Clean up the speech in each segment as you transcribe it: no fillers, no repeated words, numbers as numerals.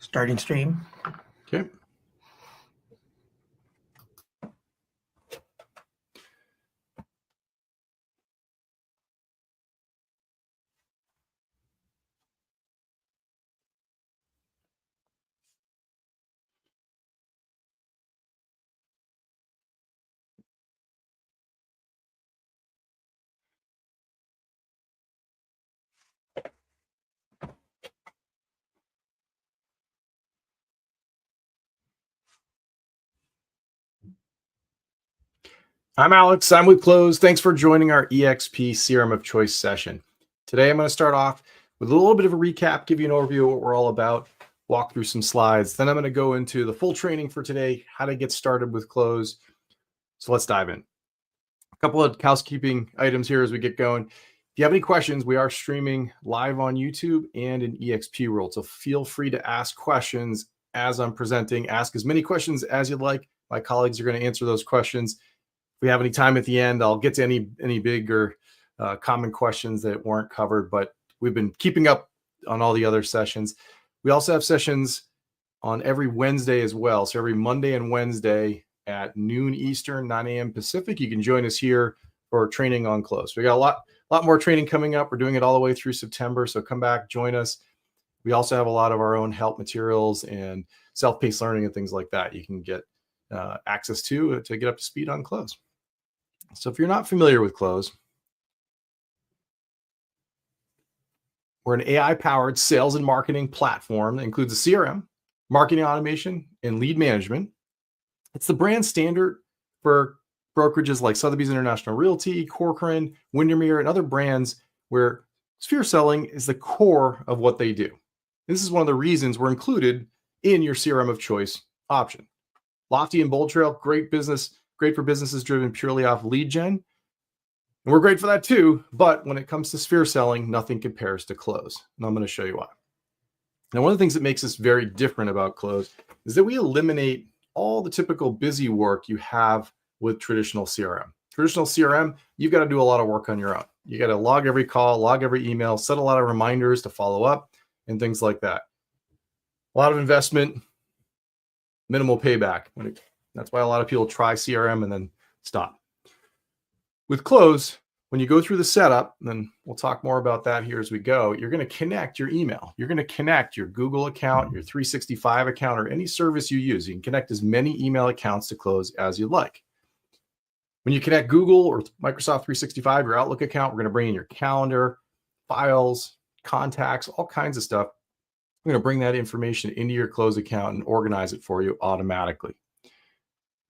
Starting stream. Okay. I'm Alex. I'm with Cloze. Thanks for joining our EXP CRM of Choice session. Today, I'm going to start off with a little bit of a recap, give you an overview of what we're all about, walk through some slides. Then I'm going to go into the full training for today, how to get started with Cloze. So let's dive in. A couple of housekeeping items here as we get going. If you have any questions, we are streaming live on YouTube and in EXP World. So feel free to ask questions as I'm presenting. Ask as many questions as you'd like. My colleagues are going to answer those questions. If we have any time at the end, I'll get to any big or common questions that weren't covered, but we've been keeping up on all the other sessions. We also have sessions on every Wednesday as well. So every Monday and Wednesday at noon Eastern, 9 a.m. Pacific, you can join us here for training on Cloze. We got a lot more training coming up. We're doing it all the way through September. So come back, join us. We also have a lot of our own help materials and self-paced learning and things like that you can get access to get up to speed on Cloze. So if you're not familiar with Cloze, we're an AI-powered sales and marketing platform that includes a CRM, marketing automation, and lead management. It's the brand standard for brokerages like Sotheby's International Realty, Corcoran, Windermere, and other brands where sphere selling is the core of what they do. This is one of the reasons we're included in your CRM of choice option. Lofty and Bold Trail, great for businesses driven purely off lead gen. And we're great for that too, but when it comes to sphere selling, nothing compares to Cloze. And I'm going to show you why. Now, one of the things that makes us very different about Cloze is that we eliminate all the typical busy work you have with traditional CRM. Traditional CRM, you've got to do a lot of work on your own. You got to log every call, log every email, set a lot of reminders to follow up and things like that. A lot of investment, minimal payback. That's why a lot of people try CRM and then stop. With Cloze, when you go through the setup, and then we'll talk more about that here as we go, you're going to connect your email. You're going to connect your Google account, your 365 account, or any service you use. You can connect as many email accounts to Cloze as you'd like. When you connect Google or Microsoft 365, your Outlook account, we're going to bring in your calendar, files, contacts, all kinds of stuff. We're going to bring that information into your Cloze account and organize it for you automatically.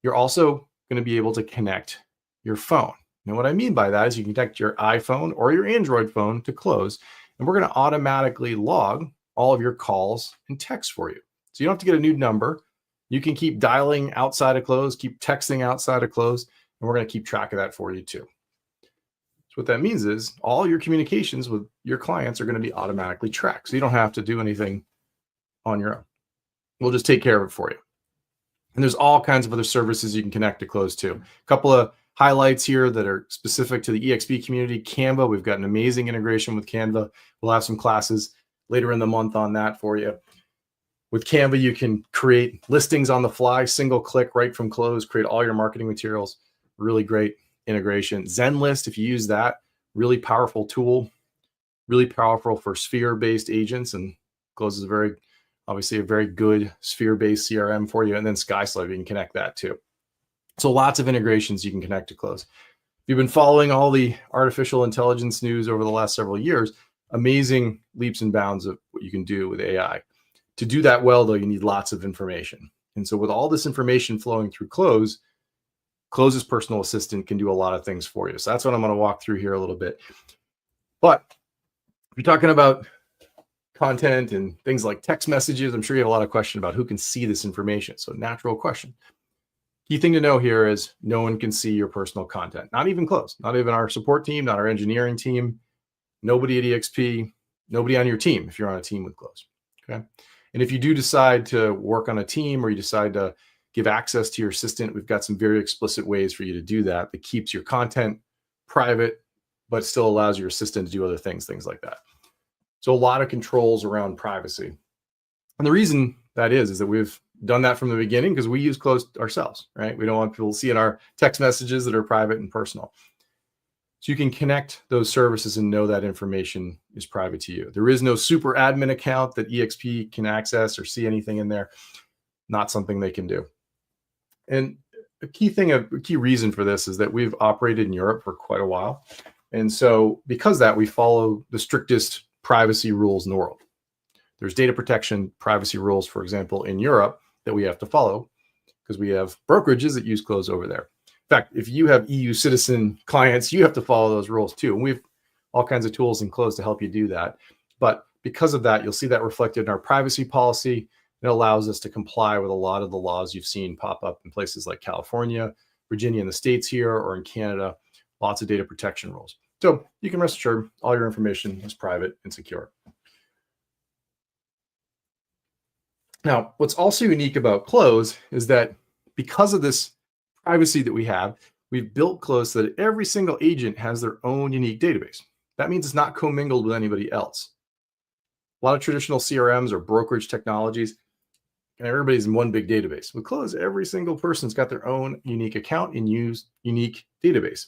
You're also going to be able to connect your phone. And what I mean by that is you can connect your iPhone or your Android phone to Cloze, and we're going to automatically log all of your calls and texts for you. So you don't have to get a new number. You can keep dialing outside of Cloze, keep texting outside of Cloze, and we're going to keep track of that for you too. So what that means is all your communications with your clients are going to be automatically tracked. So you don't have to do anything on your own. We'll just take care of it for you. And there's all kinds of other services you can connect to Cloze too. A couple of highlights here that are specific to the EXP community. Canva, we've got an amazing integration with Canva. We'll have some classes later in the month on that for you. With Canva, you can create listings on the fly, single click right from Cloze, create all your marketing materials. Really great integration. Zenlist, if you use that, really powerful tool, really powerful for sphere-based agents. And Cloze is obviously a very good sphere-based CRM for you. And then SkySlope, you can connect that too. So lots of integrations you can connect to Cloze. If you've been following all the artificial intelligence news over the last several years, amazing leaps and bounds of what you can do with AI. To do that well, though, you need lots of information. And so with all this information flowing through Cloze, Cloze's personal assistant can do a lot of things for you. So that's what I'm going to walk through here a little bit. But if you're talking about content and things like text messages, I'm sure you have a lot of questions about who can see this information. So natural question. Key thing to know here is no one can see your personal content, not even Cloze, not even our support team, not our engineering team, nobody at EXP, nobody on your team if you're on a team with Cloze. Okay. And if you do decide to work on a team or you decide to give access to your assistant, we've got some very explicit ways for you to do that keeps your content private, but still allows your assistant to do other things like that. So a lot of controls around privacy. And the reason that is that we've done that from the beginning because we use Cloze ourselves, right? We don't want people seeing our text messages that are private and personal. So you can connect those services and know that information is private to you. There is no super admin account that EXP can access or see anything in there. Not something they can do. And a key reason for this is that we've operated in Europe for quite a while. And so because of that, we follow the strictest privacy rules in the world. There's data protection privacy rules, for example, in Europe that we have to follow because we have brokerages that use Cloze over there. In fact, if you have EU citizen clients, you have to follow those rules too. And we have all kinds of tools in Cloze to help you do that. But because of that, you'll see that reflected in our privacy policy. It allows us to comply with a lot of the laws you've seen pop up in places like California, Virginia in the States here, or in Canada, lots of data protection rules. So you can rest assured all your information is private and secure. Now, what's also unique about Cloze is that because of this privacy that we have, we've built Cloze so that every single agent has their own unique database. That means it's not commingled with anybody else. A lot of traditional CRMs or brokerage technologies, and everybody's in one big database. With Cloze, every single person's got their own unique account and use unique database.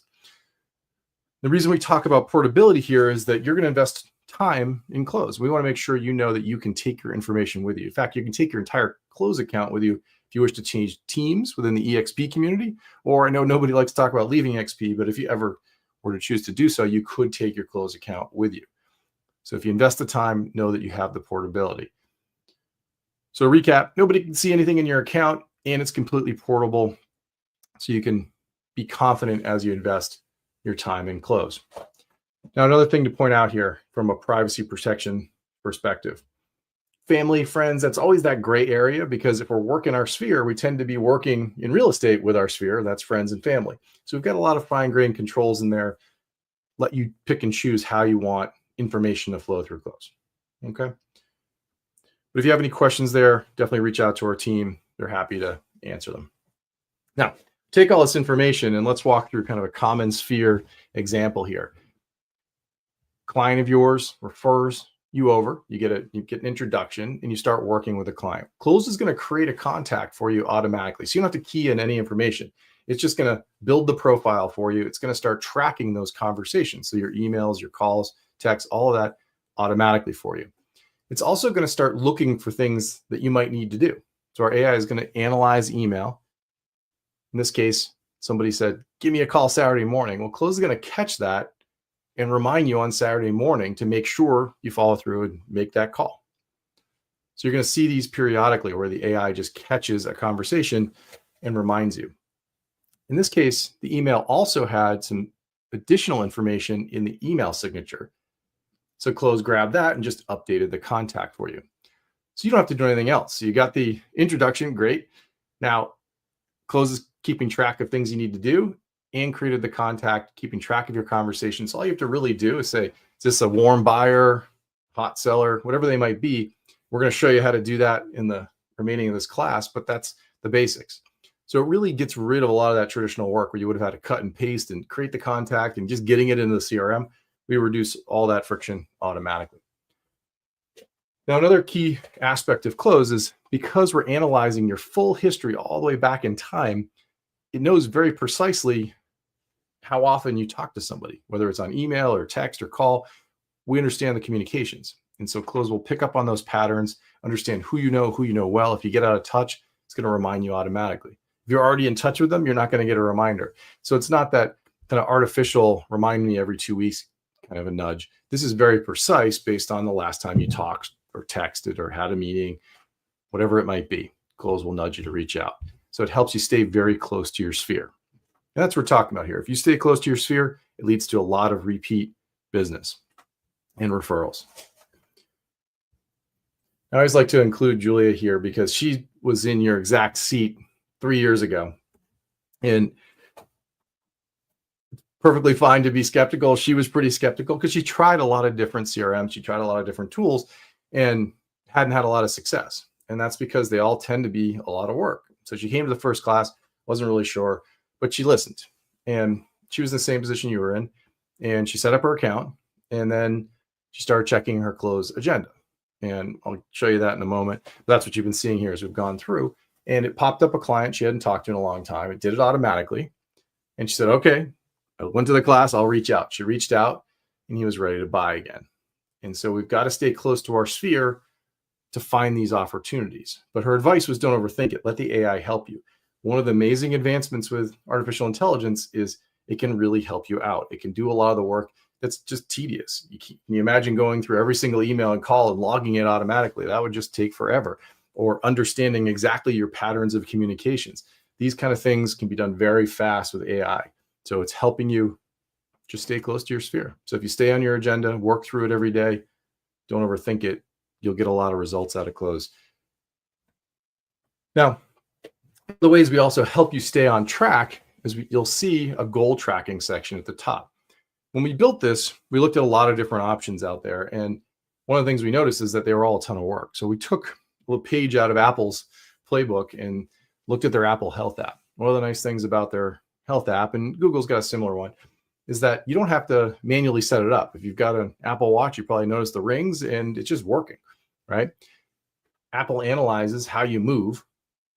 The reason we talk about portability here is that you're going to invest time in Cloze. We want to make sure you know that you can take your information with you. In fact, you can take your entire Cloze account with you if you wish to change teams within the EXP community, or I know nobody likes to talk about leaving XP, but if you ever were to choose to do so, you could take your Cloze account with you. So if you invest the time, know that you have the portability. So recap, nobody can see anything in your account and it's completely portable. So you can be confident as you invest your time in Cloze. Now, another thing to point out here from a privacy protection perspective, family, friends, that's always that gray area because if we're working our sphere, we tend to be working in real estate with our sphere. That's friends and family. So we've got a lot of fine-grained controls in there. Let you pick and choose how you want information to flow through Cloze. Okay. But if you have any questions there, definitely reach out to our team. They're happy to answer them. Now, take all this information and let's walk through kind of a common sphere example here. Client of yours refers you over, you get an introduction and you start working with a client. Cloze is going to create a contact for you automatically. So you don't have to key in any information. It's just going to build the profile for you. It's going to start tracking those conversations. So your emails, your calls, texts, all of that automatically for you. It's also going to start looking for things that you might need to do. So our AI is going to analyze email. In this case, somebody said, give me a call Saturday morning. Well, Cloze is going to catch that and remind you on Saturday morning to make sure you follow through and make that call. So you're going to see these periodically where the AI just catches a conversation and reminds you. In this case, the email also had some additional information in the email signature. So Cloze grabbed that and just updated the contact for you. So you don't have to do anything else. So you got the introduction, great. Now, Cloze is keeping track of things you need to do and created the contact, keeping track of your conversations. All you have to really do is say, is this a warm buyer, hot seller, whatever they might be. We're going to show you how to do that in the remaining of this class, but that's the basics. So it really gets rid of a lot of that traditional work where you would have had to cut and paste and create the contact and just getting it into the CRM. We reduce all that friction automatically. Now, another key aspect of Cloze is because we're analyzing your full history all the way back in time, it knows very precisely how often you talk to somebody, whether it's on email or text or call. We understand the communications. And so Cloze will pick up on those patterns, understand who you know well. If you get out of touch, it's going to remind you automatically. If you're already in touch with them, you're not going to get a reminder. So it's not that kind of artificial remind me every 2 weeks kind of a nudge. This is very precise based on the last time you talked or texted or had a meeting, whatever it might be. Cloze will nudge you to reach out. So it helps you stay very close to your sphere. And that's what we're talking about here. If you stay close to your sphere, it leads to a lot of repeat business and referrals. I always like to include Julia here because she was in your exact seat 3 years ago. And perfectly fine to be skeptical. She was pretty skeptical because she tried a lot of different CRMs. She tried a lot of different tools and hadn't had a lot of success. And that's because they all tend to be a lot of work. So she came to the first class, wasn't really sure, but she listened. And she was in the same position you were in. And she set up her account. And then she started checking her Cloze agenda. And I'll show you that in a moment. That's what you've been seeing here as we've gone through. And it popped up a client she hadn't talked to in a long time. It did it automatically. And she said, okay, I went to the class, I'll reach out. She reached out and he was ready to buy again. And so we've got to stay close to our sphere to find these opportunities. But her advice was don't overthink it. Let the AI help you. One of the amazing advancements with artificial intelligence is it can really help you out. It can do a lot of the work that's just tedious. Can you imagine going through every single email and call and logging it automatically? That would just take forever. Or understanding exactly your patterns of communications. These kind of things can be done very fast with AI. So it's helping you just stay close to your sphere. So if you stay on your agenda, work through it every day, don't overthink it, you'll get a lot of results out of Cloze. Now, the ways we also help you stay on track is you'll see a goal tracking section at the top. When we built this, we looked at a lot of different options out there. And one of the things we noticed is that they were all a ton of work. So we took a little page out of Apple's playbook and looked at their Apple Health app. One of the nice things about their Health app, and Google's got a similar one, is that you don't have to manually set it up. If you've got an Apple Watch, you probably notice the rings and it's just working, right? Apple analyzes how you move.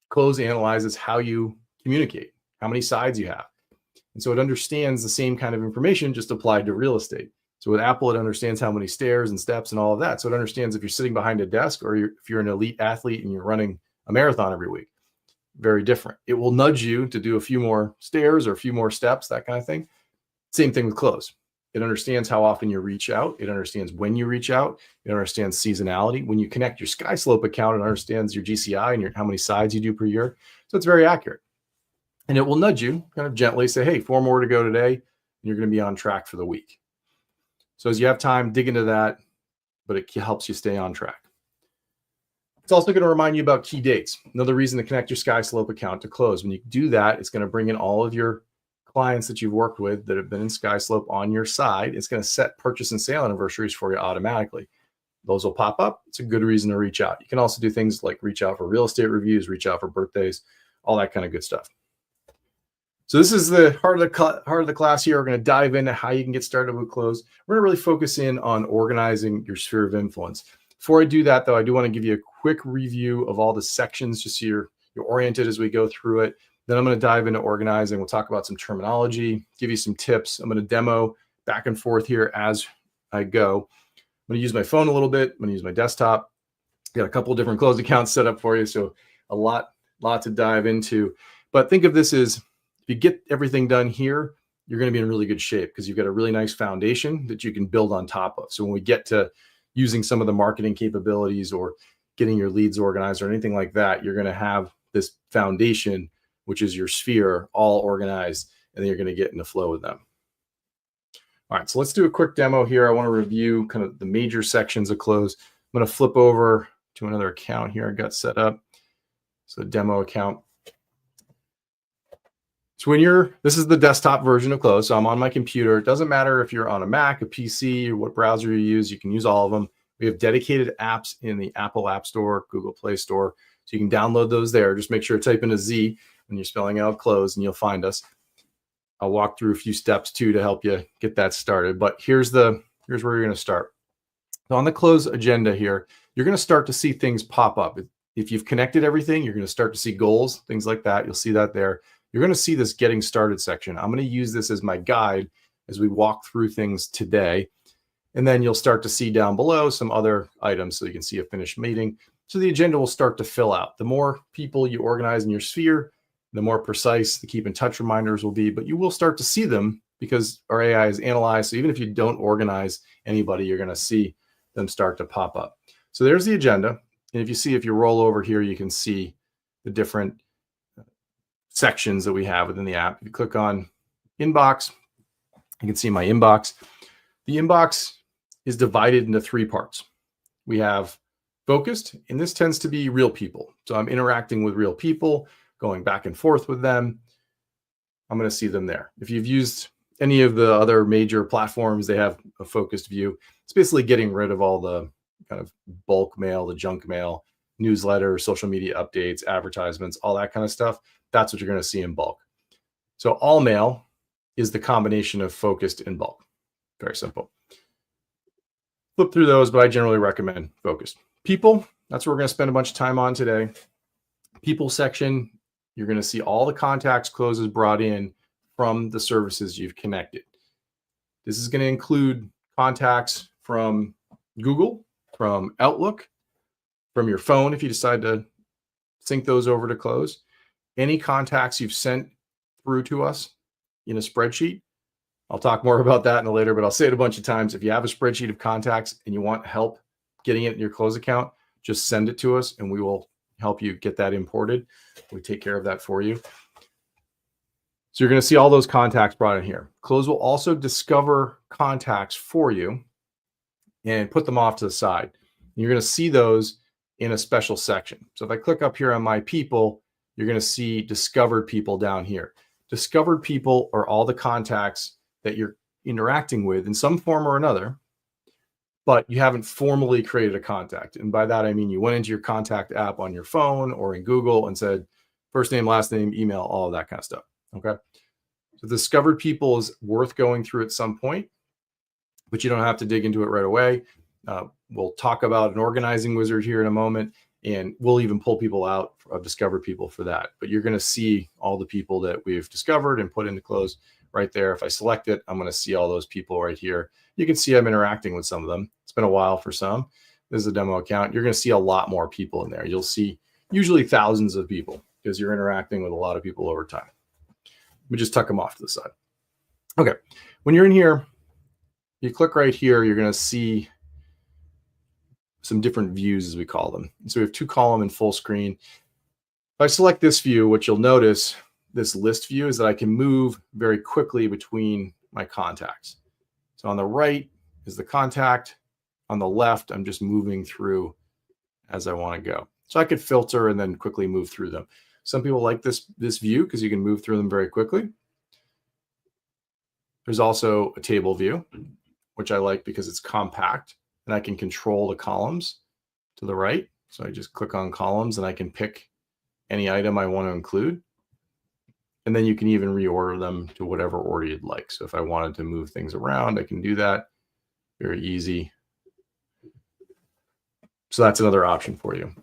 Cloze analyzes how you communicate, how many sides you have. And so it understands the same kind of information just applied to real estate. So with Apple, it understands how many stairs and steps and all of that. So it understands if you're sitting behind a desk or if you're an elite athlete and you're running a marathon every week. Very different. It will nudge you to do a few more stairs or a few more steps, that kind of thing. Same thing with Cloze. It understands how often you reach out. It understands when you reach out. It understands seasonality. When you connect your SkySlope account, it understands your GCI and how many sides you do per year. So it's very accurate. And it will nudge you kind of gently, say, hey, 4 more to go today, and you're going to be on track for the week. So as you have time, dig into that, but it helps you stay on track. It's also going to remind you about key dates. Another reason to connect your SkySlope account to Cloze. When you do that, it's going to bring in all of your clients that you've worked with that have been in SkySlope on your side. It's going to set purchase and sale anniversaries for you automatically. Those will pop up. It's a good reason to reach out. You can also do things like reach out for real estate reviews, reach out for birthdays, all that kind of good stuff. So this is the heart of the class here. We're going to dive into how you can get started with Cloze. We're going to really focus in on organizing your sphere of influence. Before I do that, though, I do want to give you a quick review of all the sections just so you're oriented as we go through it. Then I'm going to dive into organizing. We'll talk about some terminology, give you some tips. I'm going to demo back and forth here as I go. I'm going to use my phone a little bit. I'm going to use my desktop. Got a couple of different Cloze accounts set up for you, so a lot to dive into. But think of this as if you get everything done here, you're going to be in really good shape because you've got a really nice foundation that you can build on top of. So when we get to using some of the marketing capabilities or getting your leads organized or anything like that, you're going to have this foundation, which is your sphere, all organized, and then you're going to get in the flow with them. All right, so let's do a quick demo here. I want to review kind of the major sections of Cloze. I'm going to flip over to another account here I got set up. So demo account. So this is the desktop version of Cloze. So I'm on my computer. It doesn't matter if you're on a Mac, a PC, or what browser you use. You can use all of them. We have dedicated apps in the Apple App Store, Google Play Store. So you can download those there. Just make sure to type in a Z when you're spelling out Cloze and you'll find us. I'll walk through a few steps too to help you get that started. But here's where you're going to start. So on the Cloze agenda here, you're going to start to see things pop up. If you've connected everything, you're going to start to see goals, things like that. You'll see that there. You're going to see this getting started section. I'm going to use this as my guide as we walk through things today. And then you'll start to see down below some other items so you can see a finished meeting. So the agenda will start to fill out. The more people you organize in your sphere, the more precise the keep in touch reminders will be, but you will start to see them because our AI is analyzed. So even if you don't organize anybody, you're going to see them start to pop up. So there's the agenda. And if you roll over here, you can see the different sections that we have within the app. If you click on inbox, you can see my inbox. The inbox is divided into 3 parts. We have focused, and this tends to be real people. So I'm interacting with real people, going back and forth with them. I'm going to see them there. If you've used any of the other major platforms, they have a focused view. It's basically getting rid of all the kind of bulk mail, the junk mail, newsletters, social media updates, advertisements, all that kind of stuff. That's what you're going to see in bulk. So all mail is the combination of focused and bulk. Very simple. Flip through those, but I generally recommend focused. People, that's what we're going to spend a bunch of time on today. People section, you're going to see all the contacts Cloze has brought in from the services you've connected. This is going to include contacts from Google, from Outlook, from your phone if you decide to sync those over to Cloze. Any contacts you've sent through to us in a spreadsheet. I'll talk more about that in a later, but I'll say it a bunch of times. If you have a spreadsheet of contacts and you want help getting it in your Cloze account, just send it to us and we will help you get that imported. We take care of that for you. So you're going to see all those contacts brought in here. Cloze will also discover contacts for you and put them off to the side. You're going to see those in a special section. So if I click up here on my people, you're going to see discovered people down here. Discovered people are all the contacts that you're interacting with in some form or another, but you haven't formally created a contact. And by that, I mean you went into your contact app on your phone or in Google and said first name, last name, email, all of that kind of stuff. Okay. So discovered people is worth going through at some point, but you don't have to dig into it right away. We'll talk about an organizing wizard here in a moment, and we'll even pull people out of discovered people for that. But you're going to see all the people that we've discovered and put into Cloze right there. If I select it, I'm going to see all those people right here. You can see I'm interacting with some of them. It's been a while for some. This is a demo account. You're going to see a lot more people in there. You'll see usually thousands of people because you're interacting with a lot of people over time. We just tuck them off to the side. Okay. When you're in here, you click right here, you're going to see some different views, as we call them. So we have 2-column and full screen. If I select this view, what you'll notice, this list view, is that I can move very quickly between my contacts. So on the right is the contact. On the left, I'm just moving through as I want to go. So I could filter and then quickly move through them. Some people like this view because you can move through them very quickly. There's also a table view, which I like because it's compact and I can control the columns to the right. So I just click on columns and I can pick any item I want to include. And then you can even reorder them to whatever order you'd like. So if I wanted to move things around, I can do that. Very easy. So that's another option for you.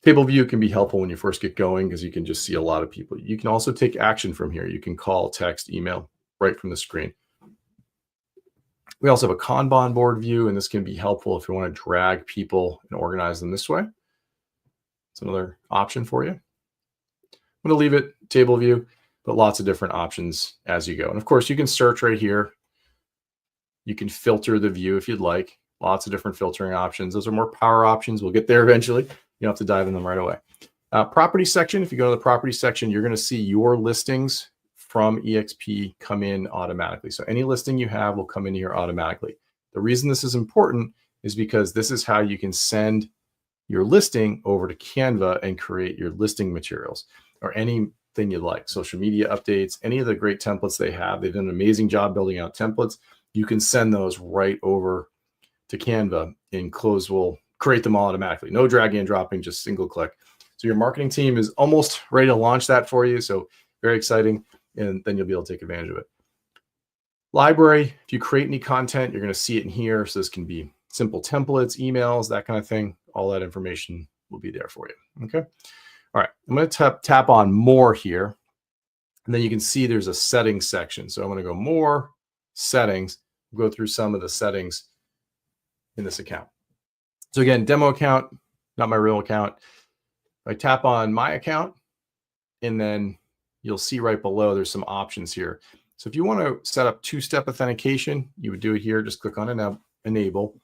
Table view can be helpful when you first get going because you can just see a lot of people. You can also take action from here. You can call, text, email right from the screen. We also have a Kanban board view, and this can be helpful if you want to drag people and organize them this way. It's another option for you. I'm going to leave it table view, but lots of different options as you go. And of course, you can search right here. You can filter the view if you'd like. Lots of different filtering options. Those are more power options. We'll get there eventually. You don't have to dive in them right away. Property section, if you go to the property section, you're going to see your listings from EXP come in automatically. So any listing you have will come in here automatically. The reason this is important is because this is how you can send your listing over to Canva and create your listing materials or anything you'd like. Social media updates, any of the great templates they have. They've done an amazing job building out templates. You can send those right over to Canva, and Cloze will create them all automatically. No dragging and dropping, just single click. So your marketing team is almost ready to launch that for you. So very exciting. And then you'll be able to take advantage of it. Library, if you create any content, you're going to see it in here. So this can be simple templates, emails, that kind of thing. All that information will be there for you. Okay. All right. I'm going to tap on more here. And then you can see there's a settings section. So I'm going to go more settings, go through some of the settings in this account. So again, demo account, not my real account. I tap on my account, and then you'll see right below there's some options here. So if you want to set up two-step authentication, you would do it here. Just click on enable.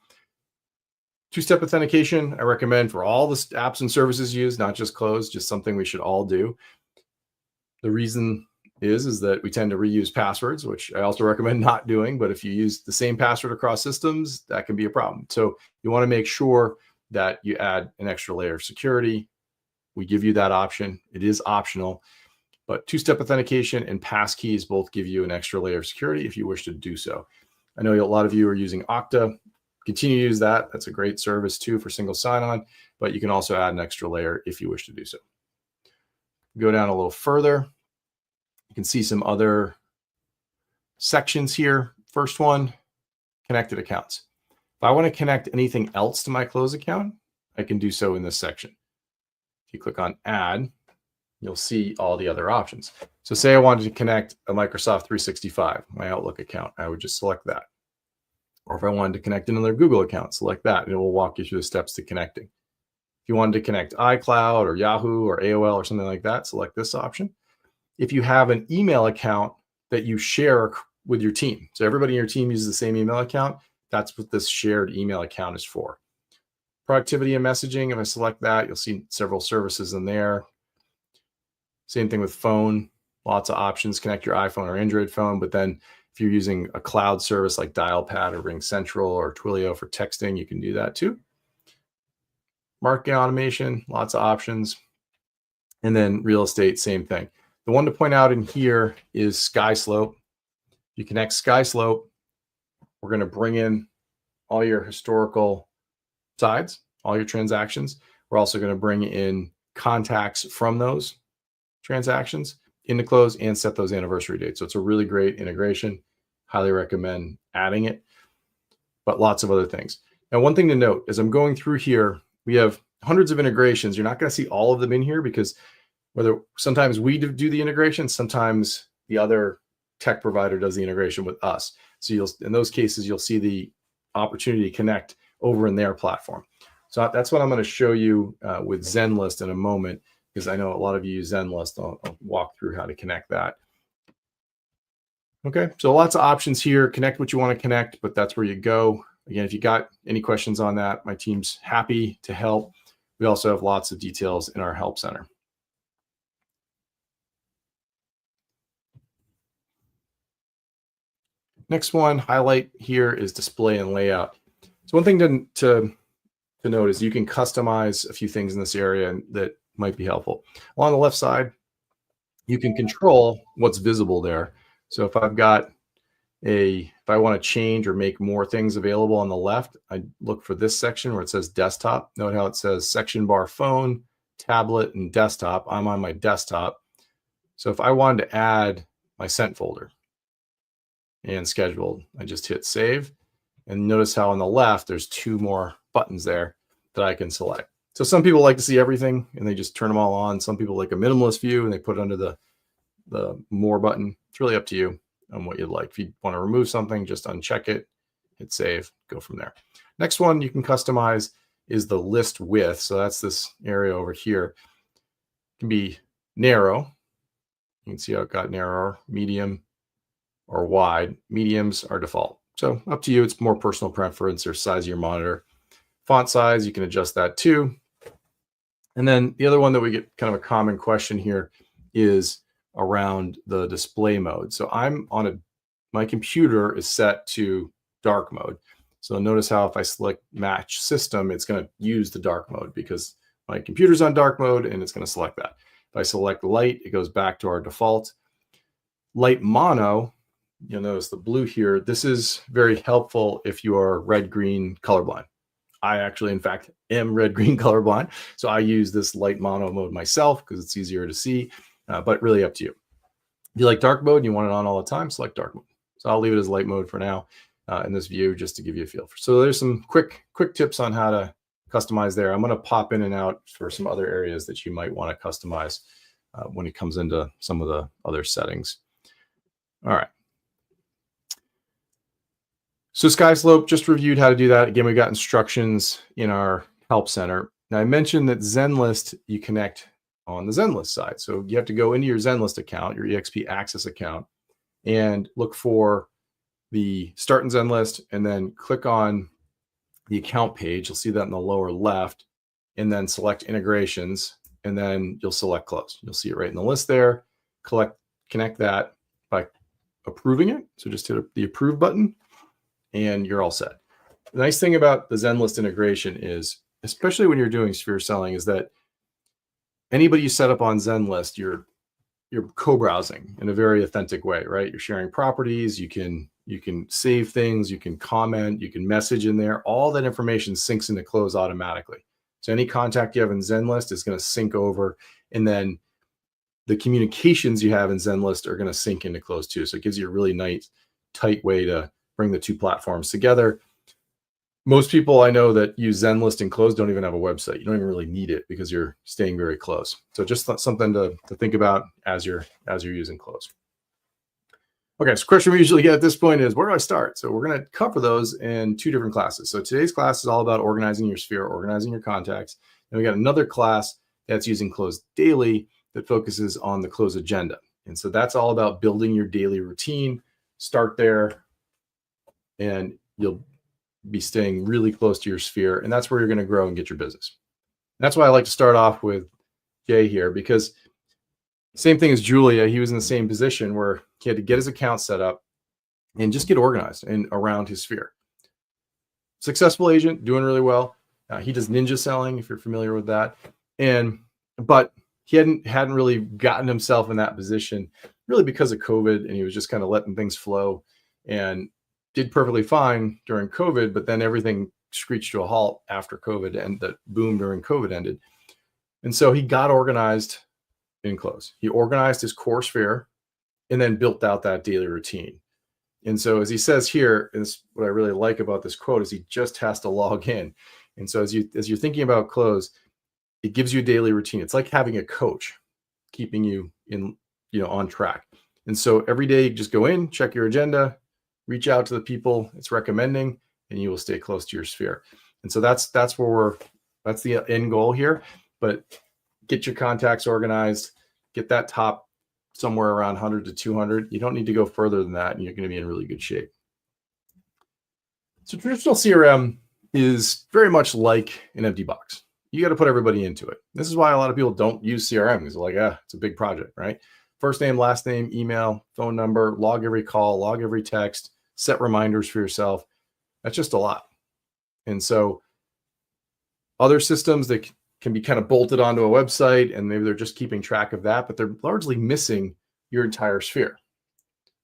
Two-step authentication, I recommend for all the apps and services used, not just Cloze, just something we should all do. The reason is that we tend to reuse passwords, which I also recommend not doing. But if you use the same password across systems, that can be a problem. So you want to make sure that you add an extra layer of security. We give you that option. It is optional, but two-step authentication and passkeys both give you an extra layer of security if you wish to do so. I know a lot of you are using Okta. Continue to use that. That's a great service too for single sign-on, but you can also add an extra layer if you wish to do so. Go down a little further. You can see some other sections here. First one, connected accounts. If I want to connect anything else to my Cloze account, I can do so in this section. If you click on add, you'll see all the other options. So say I wanted to connect a Microsoft 365, my Outlook account, I would just select that. Or if I wanted to connect another Google account, select that, and it will walk you through the steps to connecting. If you wanted to connect iCloud or Yahoo or AOL or something like that, select this option. If you have an email account that you share with your team, so everybody in your team uses the same email account, that's what this shared email account is for. Productivity and messaging, if I select that, you'll see several services in there. Same thing with phone, lots of options, connect your iPhone or Android phone, but then if you're using a cloud service like Dialpad or Ring Central or Twilio for texting, you can do that too. Marketing automation, lots of options. And then real estate, same thing. The one to point out in here is SkySlope. You connect SkySlope, we're going to bring in all your historical sides, all your transactions. We're also going to bring in contacts from those transactions into Cloze and set those anniversary dates. So it's a really great integration. Highly recommend adding it, but lots of other things. Now, one thing to note as I'm going through here, we have hundreds of integrations. You're not going to see all of them in here because whether sometimes we do the integration, sometimes the other tech provider does the integration with us. So you'll, in those cases, you'll see the opportunity to connect over in their platform. So that's what I'm going to show you with Zenlist in a moment, because I know a lot of you use Zenlist. I'll walk through how to connect that. Okay, so lots of options here. Connect what you want to connect, but that's where you go. Again, if you got any questions on that, my team's happy to help. We also have lots of details in our help center. Next one, highlight here is display and layout. So one thing to note is you can customize a few things in this area that might be helpful. Along the left side, you can control what's visible there. So if I've got if I want to change or make more things available on the left, I look for this section where it says desktop. Note how it says section bar phone, tablet, and desktop. I'm on my desktop. So if I wanted to add my sent folder and scheduled, I just hit save. And notice how on the left, there's two more buttons there that I can select. So some people like to see everything and they just turn them all on. Some people like a minimalist view and they put it under the more button. It's really up to you on what you'd like. If you want to remove something, just uncheck it, hit save, go from there. Next one you can customize is the list width. So that's this area over here. It can be narrow. You can see how it got narrower, medium, or wide. Mediums are default. So up to you. It's more personal preference or size of your monitor. Font size, you can adjust that too. And then the other one that we get kind of a common question here is around the display mode. So I'm on my computer is set to dark mode. So notice how if I select match system, it's going to use the dark mode because my computer's on dark mode and it's going to select that. If I select light, it goes back to our default. Light mono, you'll notice the blue here. This is very helpful if you are red-green colorblind. I actually, in fact, am red-green colorblind. So I use this light mono mode myself because it's easier to see, but really up to you. If you like dark mode and you want it on all the time, select dark mode. So I'll leave it as light mode for now in this view, just to give you a feel. So there's some quick tips on how to customize there. I'm going to pop in and out for some other areas that you might want to customize when it comes into some of the other settings. All right. So SkySlope, just reviewed how to do that. Again, we got instructions in our help center. Now I mentioned that Zenlist, you connect on the Zenlist side. So you have to go into your Zenlist account, your EXP Access account, and look for the Start in Zenlist, and then click on the account page. You'll see that in the lower left, and then select integrations, and then you'll select Cloze. You'll see it right in the list there. Connect that by approving it. So just hit the approve button, and you're all set. The nice thing about the Zenlist integration is, especially when you're doing sphere selling, is that anybody you set up on Zenlist, you're co-browsing in a very authentic way, right? You're sharing properties, you can save things, you can comment, you can message in there. All that information syncs into Cloze automatically. So any contact you have in Zenlist is going to sync over, and then the communications you have in Zenlist are going to sync into Cloze too. So it gives you a really nice, tight way to bring the two platforms together. Most people I know that use Zenlist and Cloze don't even have a website. You don't even really need it because you're staying very close. So just something to think about as you're using Cloze. Okay, so question we usually get at this point is, where do I start? So we're going to cover those in 2 different classes. So today's class is all about organizing your sphere, organizing your contacts. And we got another class that's using Cloze daily that focuses on the Cloze Agenda. And so that's all about building your daily routine. Start there, and you'll be staying really close to your sphere. And that's where you're going to grow and get your business. That's why I like to start off with Jay here, because same thing as Julia, he was in the same position where he had to get his account set up and just get organized and around his sphere. Successful agent, doing really well. He does ninja selling, if you're familiar with that. But he hadn't really gotten himself in that position really because of COVID, and he was just kind of letting things flow and did perfectly fine during COVID, but then everything screeched to a halt after COVID, and the boom during COVID ended. And so he got organized in Cloze. He organized his core sphere and then built out that daily routine. And so as he says here, and this, what I really like about this quote is he just has to log in. And so as you're thinking about Cloze, it gives you a daily routine. It's like having a coach keeping you on track. And so every day, just go in, check your agenda, reach out to the people it's recommending, and you will stay close to your sphere. And so that's the end goal here. But get your contacts organized, get that top somewhere around 100 to 200. You don't need to go further than that, and you're going to be in really good shape. So traditional CRM is very much like an empty box. You got to put everybody into it. This is why a lot of people don't use CRM, because they're like, it's a big project, right? First name, last name, email, phone number, log every call, log every text, set reminders for yourself. That's just a lot. And so other systems that can be kind of bolted onto a website, and maybe they're just keeping track of that, but they're largely missing your entire sphere.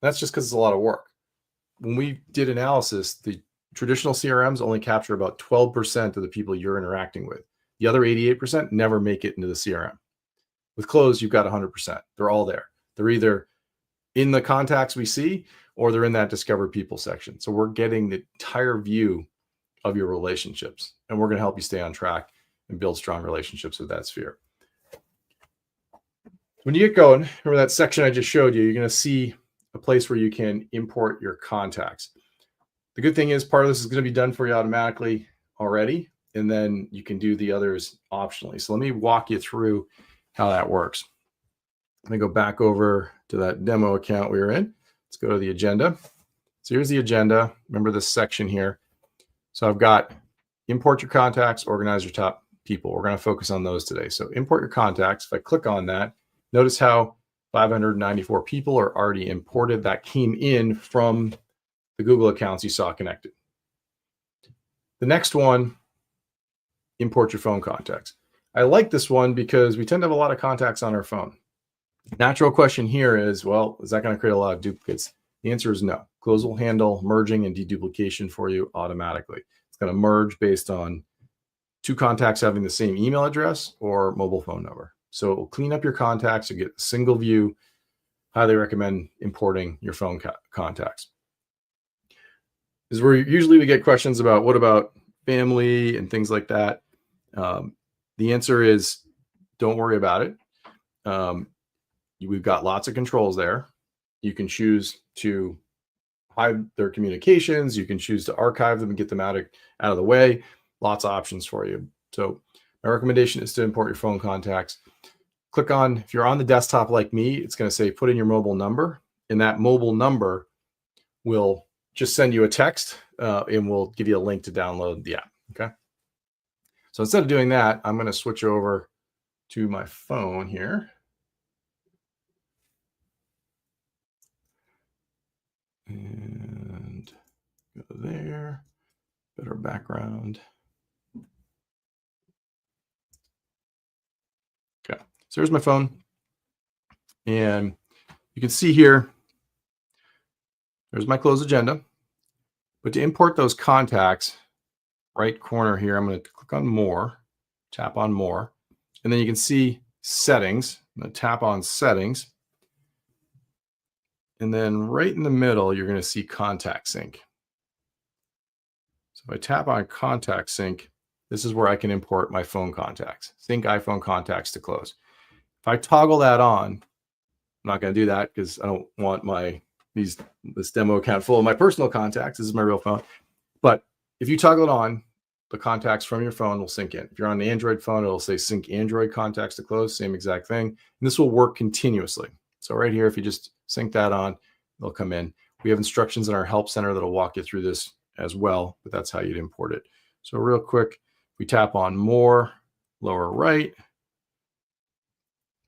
That's just because it's a lot of work. When we did analysis, the traditional CRMs only capture about 12% of the people you're interacting with. The other 88% never make it into the CRM. With Cloze, you've got 100%. They're all there. They're either in the contacts we see, or they're in that discover people section. So we're getting the entire view of your relationships, and we're going to help you stay on track and build strong relationships with that sphere. When you get going, remember that section I just showed you, you're going to see a place where you can import your contacts. The good thing is part of this is going to be done for you automatically already, and then you can do the others optionally. So let me walk you through how that works. Let me go back over to that demo account we were in. Let's go to the agenda. So here's the agenda. Remember this section here. So I've got import your contacts, organize your top people. We're going to focus on those today. So import your contacts. If I click on that, notice how 594 people are already imported. That came in from the Google accounts you saw connected. The next one, import your phone contacts. I like this one because we tend to have a lot of contacts on our phone. Natural question here is, well, is that going to create a lot of duplicates? The answer is no. Cloze will handle merging and deduplication for you automatically. It's going to merge based on 2 contacts having the same email address or mobile phone number. So it will clean up your contacts and get a single view. Highly recommend importing your phone contacts. This is where usually we get questions about what about family and things like that. The answer is don't worry about it. We've got lots of controls there. You can choose to hide their communications. You can choose to archive them and get them out of the way. Lots of options for you. So my recommendation is to import your phone contacts. Click on, if you're on the desktop like me, it's going to say put in your mobile number, and that mobile number will just send you a text and we'll give you a link to download the app. Okay. So instead of doing that, I'm going to switch over to my phone here. And go there, better background. Okay, so here's my phone. And you can see here, there's my Cloze agenda. But to import those contacts, right corner here, I'm going to click on more, tap on more, and then you can see settings. I'm going to tap on settings. And then right in the middle, you're going to see contact sync. So if I tap on contact sync, this is where I can import my phone contacts, sync iPhone contacts to Cloze. If I toggle that on, I'm not going to do that because I don't want this demo account full of my personal contacts. This is my real phone. But if you toggle it on, the contacts from your phone will sync in. If you're on the Android phone, it'll say sync Android contacts to Cloze, same exact thing. And this will work continuously. So right here, if you just sync that on, they'll come in. We have instructions in our help center that'll walk you through this as well, but that's how you'd import it. So real quick, we tap on more, lower right,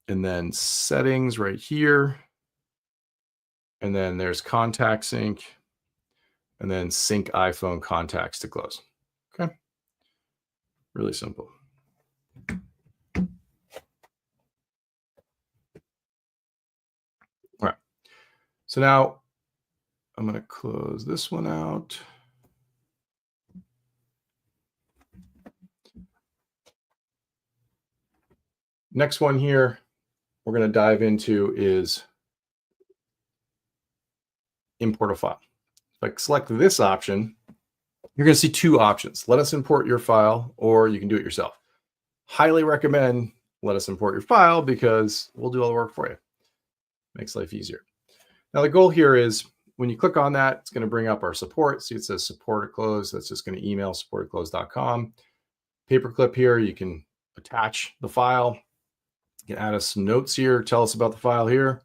and then settings right here. And then there's contact sync, and then sync iPhone contacts to Cloze. Okay. Really simple. All right. So now I'm going to close this one out. Next one here we're going to dive into is import a file. If I select this option, you're going to see two options. Let us import your file, or you can do it yourself. Highly recommend let us import your file because we'll do all the work for you. Makes life easier. Now the goal here is when you click on that, it's going to bring up our support. See, it says support at Cloze. That's just going to email support@cloze.com. Paperclip here, you can attach the file. You can add us some notes here. Tell us about the file here.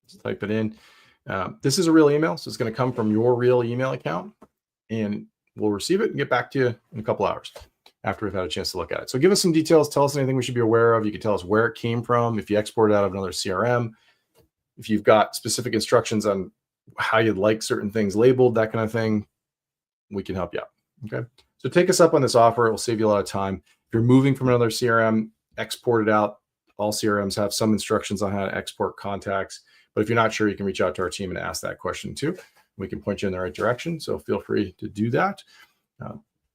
Just type it in. This is a real email, so it's going to come from your real email account, and we'll receive it and get back to you in a couple hours after we've had a chance to look at it. So give us some details. Tell us anything we should be aware of. You can tell us where it came from, if you export it out of another CRM, if you've got specific instructions on how you'd like certain things labeled, that kind of thing, we can help you out. Okay. So take us up on this offer. It will save you a lot of time. If you're moving from another CRM, export it out. All CRMs have some instructions on how to export contacts. But if you're not sure, you can reach out to our team and ask that question too. We can point you in the right direction. So feel free to do that.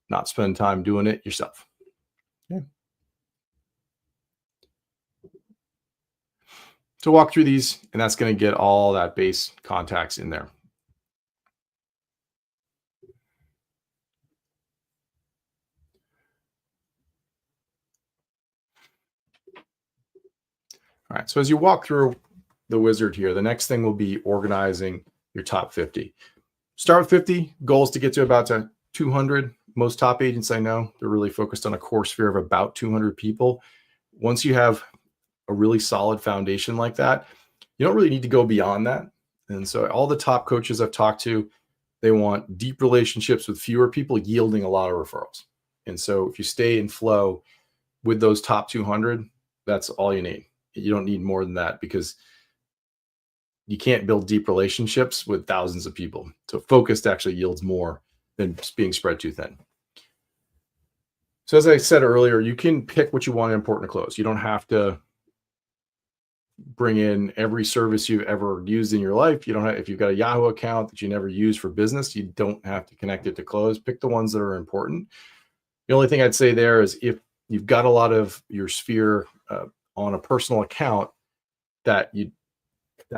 Not spend time doing it yourself. Okay. So walk through these, and that's going to get all that base contacts in there. All right, so as you walk through the wizard here, the next thing will be organizing your top 50. Start with 50, goals to get to about 200. Most top agents I know, they're really focused on a core sphere of about 200 people. Once you have a really solid foundation like that, you don't really need to go beyond that. And so all the top coaches I've talked to, they want deep relationships with fewer people yielding a lot of referrals. And so if you stay in flow with those top 200, that's all you need. You don't need more than that because you can't build deep relationships with thousands of people. So focused actually yields more than being spread too thin. So as I said earlier, you can pick what you want to import and Cloze. You don't have to bring in every service you've ever used in your life. You don't have, if you've got a Yahoo account that you never use for business, you don't have to connect it to Cloze. Pick the ones that are important. The only thing I'd say there is if you've got a lot of your sphere on a personal account that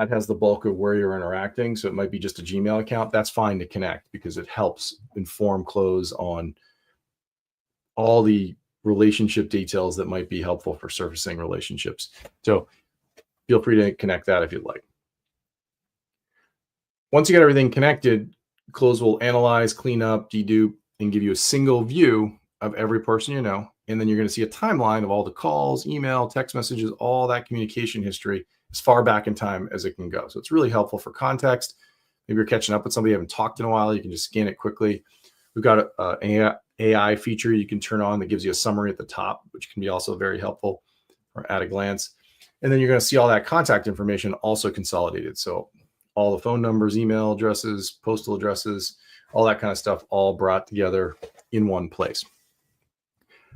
has the bulk of where you're interacting. So it might be just a Gmail account. That's fine to connect because it helps inform Cloze on all the relationship details that might be helpful for surfacing relationships. So feel free to connect that if you'd like. Once you get everything connected, Cloze will analyze, clean up, dedupe, and give you a single view of every person you know. And then you're going to see a timeline of all the calls, email, text messages, all that communication history as far back in time as it can go. So it's really helpful for context. Maybe you're catching up with somebody you haven't talked in a while. You can just scan it quickly. We've got an AI feature you can turn on that gives you a summary at the top, which can be also very helpful or at a glance. And then you're going to see all that contact information also consolidated. So all the phone numbers, email addresses, postal addresses, all that kind of stuff, all brought together in one place.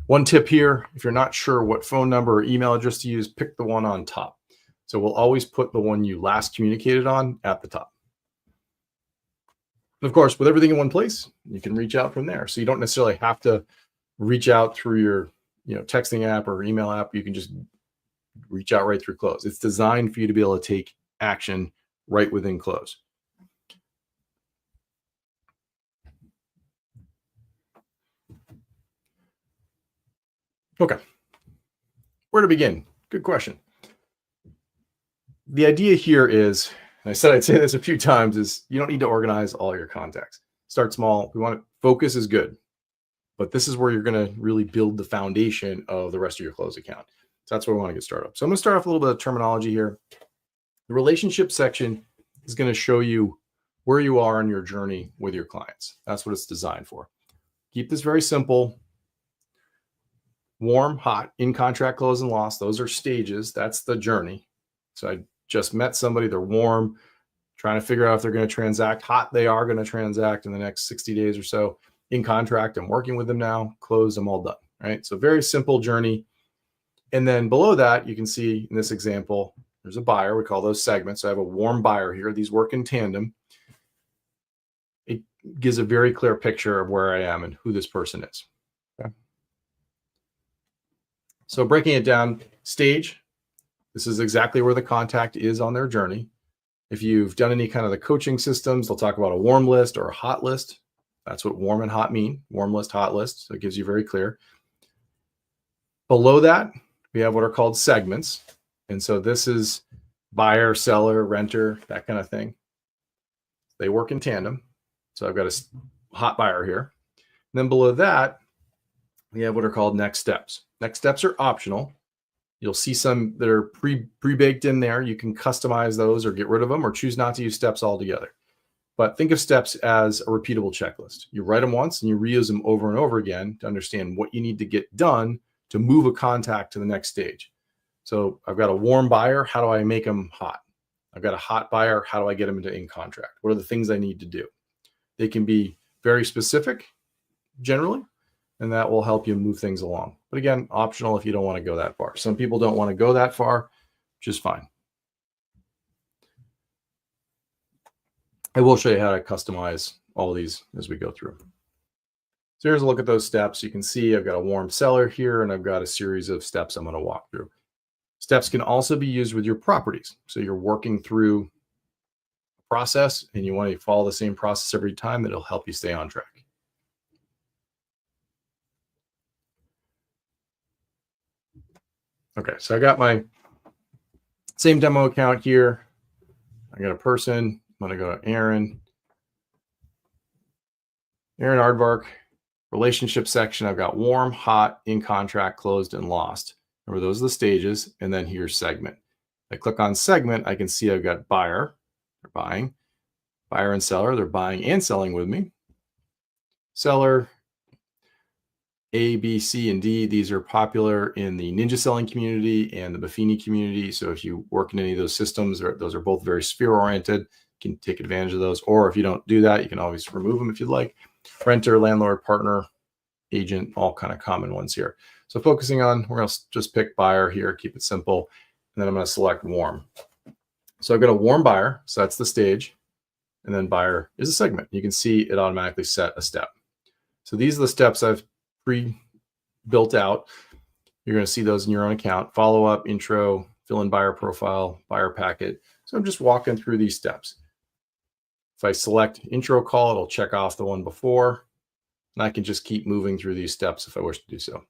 One tip here, if you're not sure what phone number or email address to use, pick the one on top. So we'll always put the one you last communicated on at the top. And of course, with everything in one place, you can reach out from there. So you don't necessarily have to reach out through your texting app or email app. You can just reach out right through Cloze. It's designed for you to be able to take action right within Cloze. Okay. Where to begin? Good question. The idea here is, and I said I'd say this a few times, is you don't need to organize all your contacts. Start small. We want to focus is good, but this is where you're going to really build the foundation of the rest of your Cloze account. So that's where we want to get started. So I'm going to start off with a little bit of terminology here. The relationship section is going to show you where you are in your journey with your clients. That's what it's designed for. Keep this very simple. Warm, hot, in contract, close, and lost. Those are stages. That's the journey. So I just met somebody. They're warm, trying to figure out if they're going to transact. Hot, they are going to transact in the next 60 days or so. In contract, I'm working with them now. Closed, I'm all done. Right. So very simple journey. And then below that, you can see in this example, there's a buyer. We call those segments. So I have a warm buyer here. These work in tandem. It gives a very clear picture of where I am and who this person is. Okay. So breaking it down, stage, this is exactly where the contact is on their journey. If you've done any kind of the coaching systems, they'll talk about a warm list or a hot list. That's what warm and hot mean, warm list, hot list. So it gives you very clear. Below that, we have what are called segments. And so this is buyer, seller, renter, that kind of thing. They work in tandem. So I've got a hot buyer here. And then below that, we have what are called next steps. Next steps are optional. You'll see some that are pre-baked in there. You can customize those or get rid of them or choose not to use steps altogether. But think of steps as a repeatable checklist. You write them once and you reuse them over and over again to understand what you need to get done to move a contact to the next stage. So I've got a warm buyer. How do I make them hot? I've got a hot buyer. How do I get them into in contract? What are the things I need to do? They can be very specific generally, and that will help you move things along. But again, optional if you don't want to go that far. Some people don't want to go that far, which is fine. I will show you how to customize all of these as we go through. So here's a look at those steps. You can see I've got a warm seller here, and I've got a series of steps I'm going to walk through. Steps can also be used with your properties. So you're working through a process, and you want to follow the same process every time. That'll help you stay on track. Okay, so I got my same demo account here. I got a person. I'm going to go to Aaron Aardvark. Relationship section, I've got warm, hot, in contract, closed, and lost. Remember, those are the stages. And then here's segment. I click on segment, I can see I've got buyer, they're buying. Buyer and seller, they're buying and selling with me. Seller, A, B, C, and D. These are popular in the ninja selling community and the Buffini community. So if you work in any of those systems, those are both very sphere-oriented. You can take advantage of those. Or if you don't do that, you can always remove them if you'd like. Renter, landlord, partner, agent, all kind of common ones here. So focusing on, we're going to just pick buyer here, keep it simple. And then I'm going to select warm. So I've got a warm buyer. So that's the stage. And then buyer is a segment. You can see it automatically set a step. So these are the steps I've pre-built out. You're going to see those in your own account. Follow up, intro, fill in buyer profile, buyer packet. So I'm just walking through these steps. If I select intro call, it'll check off the one before, and I can just keep moving through these steps if I wish to do so.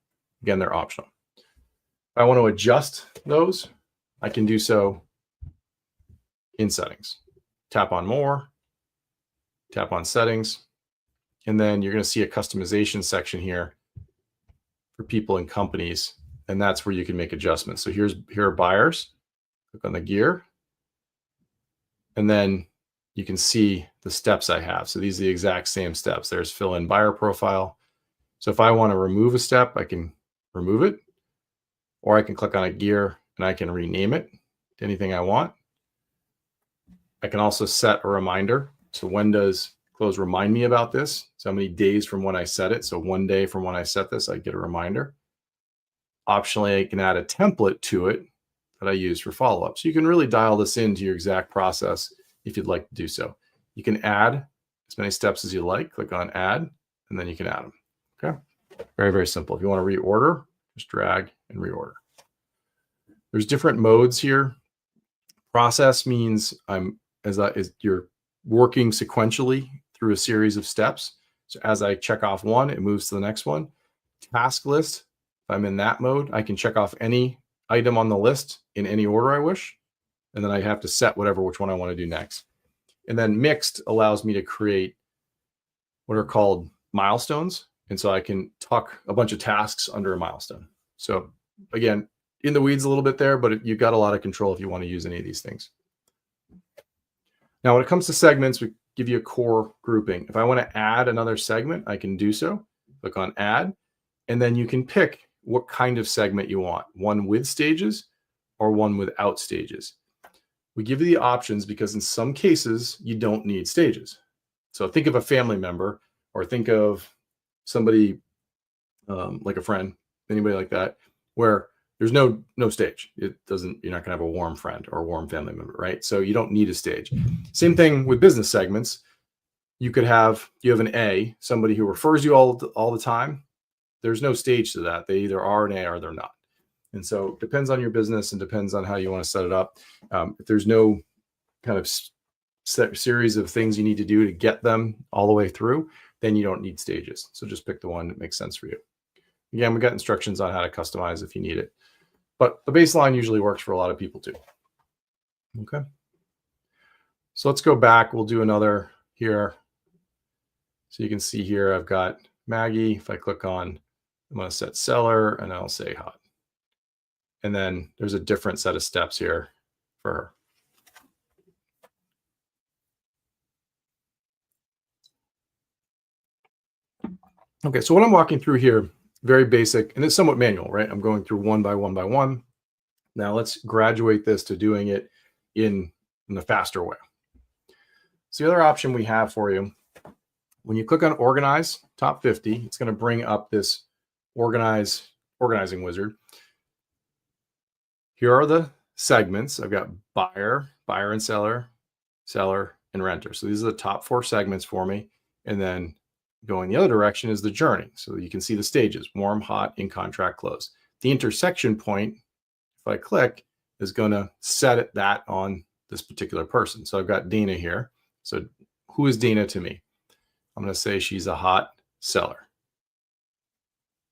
Again, they're optional. If I want to adjust those, I can do so in settings. Tap on more, tap on settings, and then you're going to see a customization section here for people and companies, and that's where you can make adjustments. So here are buyers. Click on the gear, and then you can see the steps I have. So these are the exact same steps. There's fill in buyer profile. So if I want to remove a step, I can remove it, or I can click on a gear and I can rename it to anything I want. I can also set a reminder. So when does Cloze remind me about this? So how many days from when I set it? So 1 day from when I set this, I get a reminder. Optionally, I can add a template to it that I use for follow-up. So you can really dial this into your exact process if you'd like to do so. You can add as many steps as you like. Click on add, and then you can add them. Okay, very, very simple. If you want to reorder, just drag and reorder. There's different modes here. Process means you're working sequentially through a series of steps. So as I check off one, it moves to the next one. Task list If I'm in that mode, I can check off any item on the list in any order I wish. And then I have to set which one I want to do next. And then mixed allows me to create what are called milestones. And so I can tuck a bunch of tasks under a milestone. So again, in the weeds a little bit there, but you've got a lot of control if you want to use any of these things. Now, when it comes to segments, we give you a core grouping. If I want to add another segment, I can do so. Click on add, and then you can pick what kind of segment you want, one with stages or one without stages. We give you the options because in some cases, you don't need stages. So think of a family member or think of somebody like a friend, anybody like that, where there's no stage. You're not going to have a warm friend or a warm family member, right? So you don't need a stage. Same thing with business segments. You have an A, somebody who refers you all the time. There's no stage to that. They either are an A or they're not. And so it depends on your business and depends on how you want to set it up. If there's no kind of series of things you need to do to get them all the way through, then you don't need stages. So just pick the one that makes sense for you. Again, we got instructions on how to customize if you need it. But the baseline usually works for a lot of people too. Okay. So let's go back. We'll do another here. So you can see here, I've got Maggie. If I click on, I'm going to set seller and I'll say hot. And then there's a different set of steps here for her. Okay, so what I'm walking through here, very basic, and it's somewhat manual, right? I'm going through one by one by one. Now let's graduate this to doing it in a faster way. So the other option we have for you, when you click on Organize, Top 50, it's going to bring up this organizing wizard. Here are the segments. I've got buyer and seller, and renter. So these are the top 4 segments for me. And then going the other direction is the journey. So you can see the stages: warm, hot, in contract, close. The intersection point, if I click, is going to set that on this particular person. So I've got Dana here. So who is Dana to me? I'm going to say she's a hot seller.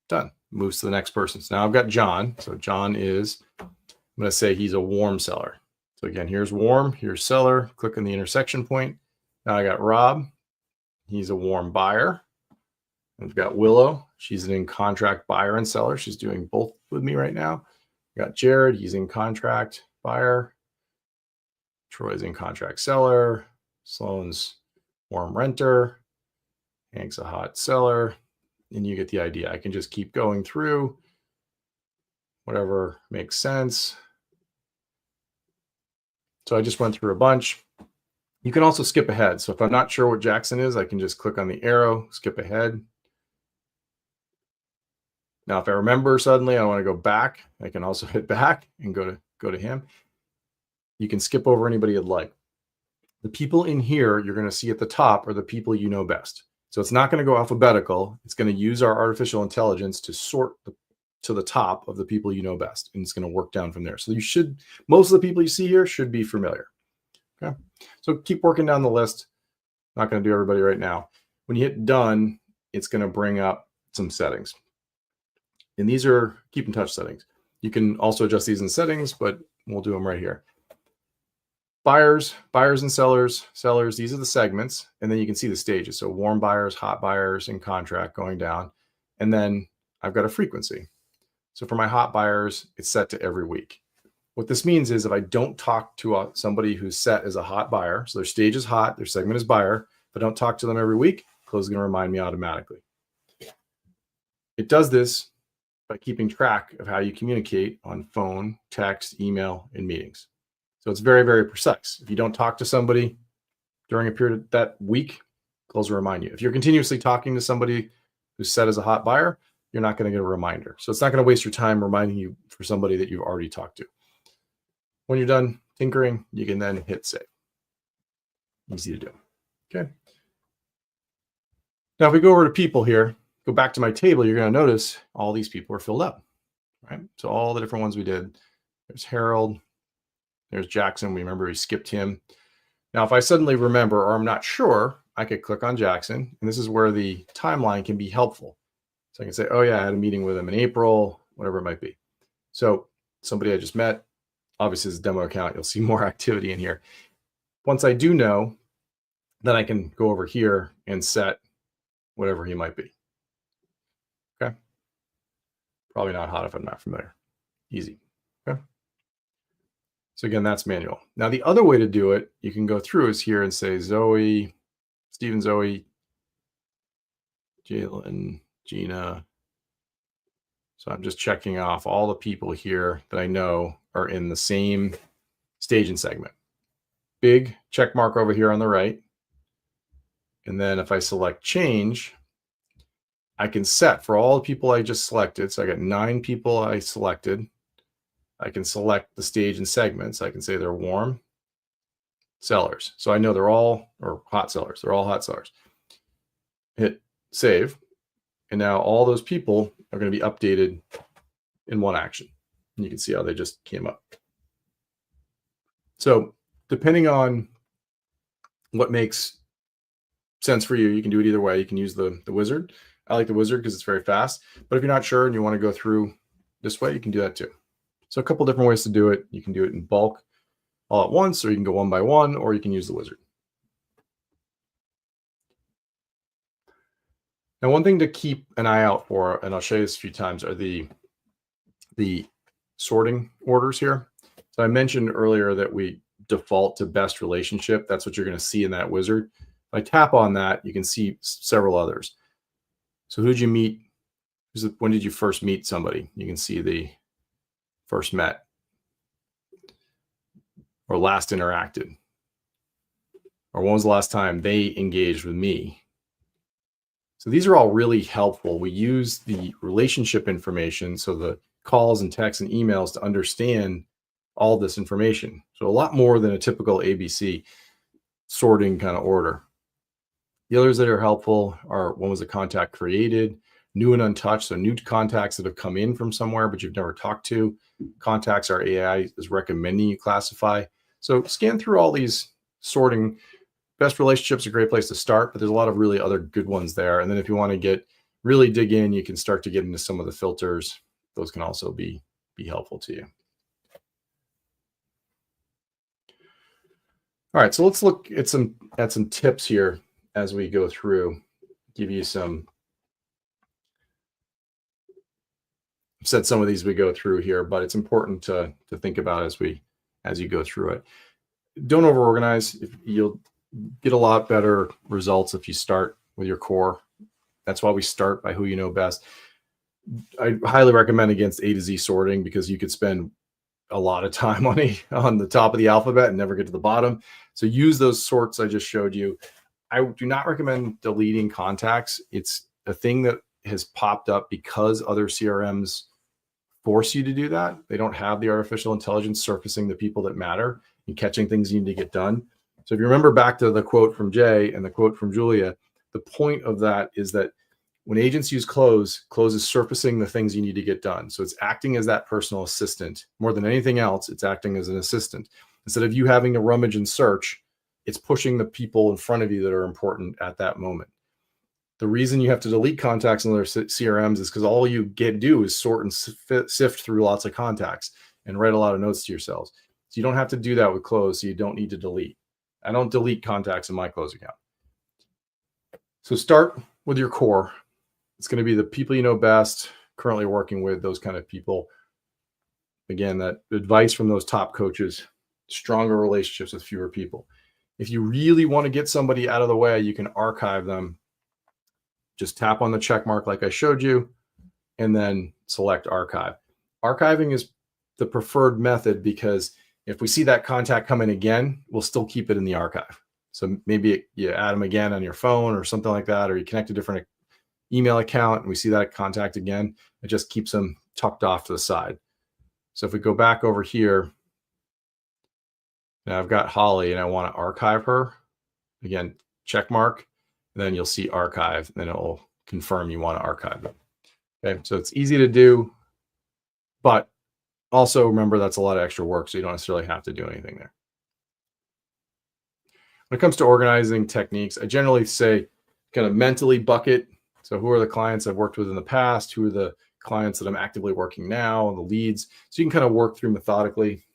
Done. Moves to the next person. So now I've got John. So John is, I'm going to say he's a warm seller. So again, here's warm, here's seller. Click on the intersection point. Now I got Rob. He's a warm buyer. We've got Willow. She's an in contract buyer and seller. She's doing both with me right now. We got Jared. He's in contract buyer. Troy's in contract seller. Sloan's warm renter. Hank's a hot seller. And you get the idea. I can just keep going through whatever makes sense. So I just went through a bunch. You can also skip ahead. So if I'm not sure what Jackson is, I can just click on the arrow, skip ahead. Now, if I remember suddenly I want to go back, I can also hit back and go to him. You can skip over anybody you'd like. The people in here you're going to see at the top are the people you know best. So it's not going to go alphabetical. It's going to use our artificial intelligence to sort to the top of the people you know best, and it's going to work down from there. So most of the people you see here should be familiar. Okay, so keep working down the list. Not going to do everybody right now. When you hit done, it's going to bring up some settings. And these are keep in touch settings. You can also adjust these in settings, but we'll do them right here. Buyers and sellers, these are the segments. And then you can see the stages. So warm buyers, hot buyers, in contract going down. And then I've got a frequency. So for my hot buyers, it's set to every week. What this means is if I don't talk to somebody who's set as a hot buyer, so their stage is hot, their segment is buyer, if I don't talk to them every week, Cloze is going to remind me automatically. It does this by keeping track of how you communicate on phone, text, email, and meetings. So it's very, very precise. If you don't talk to somebody during a period of that week, Cloze will remind you. If you're continuously talking to somebody who's set as a hot buyer, you're not going to get a reminder. So it's not going to waste your time reminding you for somebody that you've already talked to. When you're done tinkering, you can then hit save. Easy to do. Okay. Now, if we go over to people here, go back to my table, you're going to notice all these people are filled up, right? So all the different ones we did. There's Harold. There's Jackson. We remember we skipped him. Now, if I suddenly remember or I'm not sure, I could click on Jackson. And this is where the timeline can be helpful. So I can say, oh, yeah, I had a meeting with him in April. whatever it might be. So somebody I just met, obviously is a demo account. You'll see more activity in here. Once I do know, then I can go over here and set whatever he might be. Okay. Probably not hot if I'm not familiar. Easy. Okay. So again, that's manual. Now the other way to do it, you can go through is here and say Zoe, Stephen, Zoe, Jalen, Gina. So I'm just checking off all the people here that I know are in the same stage and segment. Big check mark over here on the right. And then if I select change, I can set for all the people I just selected. So I got 9 people I selected. I can select the stage and segments. I can say they're warm sellers. So I know they're all, or hot sellers. They're all hot sellers. Hit save. And now all those people are going to be updated in one action. And you can see how they just came up. So depending on what makes sense for you, you can do it either way. You can use the wizard. I like the wizard because it's very fast. But if you're not sure and you want to go through this way, you can do that too. So a couple different ways to do it. You can do it in bulk all at once, or you can go one by one, or you can use the wizard. Now, one thing to keep an eye out for, and I'll show you this a few times, are the sorting orders here. So I mentioned earlier that we default to best relationship. That's what you're going to see in that wizard. If I tap on that, you can see several others. So who did you meet? When did you first meet somebody? You can see the first met or last interacted, or when was the last time they engaged with me? So these are all really helpful. We use the relationship information, so the calls and texts and emails, to understand all this information. So a lot more than a typical ABC sorting kind of order. The others that are helpful are when was the contact created, new and untouched, so new contacts that have come in from somewhere but you've never talked to. Contacts our AI is recommending you classify. So scan through all these sorting. Best relationships are a great place to start, but there's a lot of really other good ones there. And then if you want to really dig in, you can start to get into some of the filters. Those can also be helpful to you. All right, so let's look at some tips here as we go through. Give you some. I've said some of these we go through here, but it's important to think about as you go through it. Don't overorganize. You'll get a lot better results if you start with your core. That's why we start by who you know best. I highly recommend against A to Z sorting, because you could spend a lot of time on the top of the alphabet and never get to the bottom. So use those sorts I just showed you. I do not recommend deleting contacts. It's a thing that has popped up because other CRMs force you to do that. They don't have the artificial intelligence surfacing the people that matter and catching things you need to get done. So if you remember back to the quote from Jay and the quote from Julia, the point of that is that when agents use Cloze is surfacing the things you need to get done. So it's acting as that personal assistant. More than anything else, it's acting as an assistant. Instead of you having to rummage and search, it's pushing the people in front of you that are important at that moment. The reason you have to delete contacts in other CRMs is because all you do is sort and sift through lots of contacts and write a lot of notes to yourselves. So you don't have to do that with Cloze, so you don't need to delete. I don't delete contacts in my Cloze account. So start with your core. It's going to be the people you know best, currently working with, those kind of people. Again, that advice from those top coaches, stronger relationships with fewer people. If you really want to get somebody out of the way, you can archive them. Just tap on the check mark like I showed you, and then select archive. Archiving is the preferred method because if we see that contact come in again, we'll still keep it in the archive. So maybe you add them again on your phone or something like that, or you connect a different email account and we see that contact again, it just keeps them tucked off to the side. So if we go back over here, now I've got Holly and I want to archive her. Again, check mark, and then you'll see archive, and then it will confirm you want to archive them. Okay, so it's easy to do, but also remember that's a lot of extra work, so you don't necessarily have to do anything there. When it comes to organizing techniques, I generally say kind of mentally bucket. So who are the clients I've worked with in the past? Who are the clients that I'm actively working now, the leads. So you can kind of work through methodically,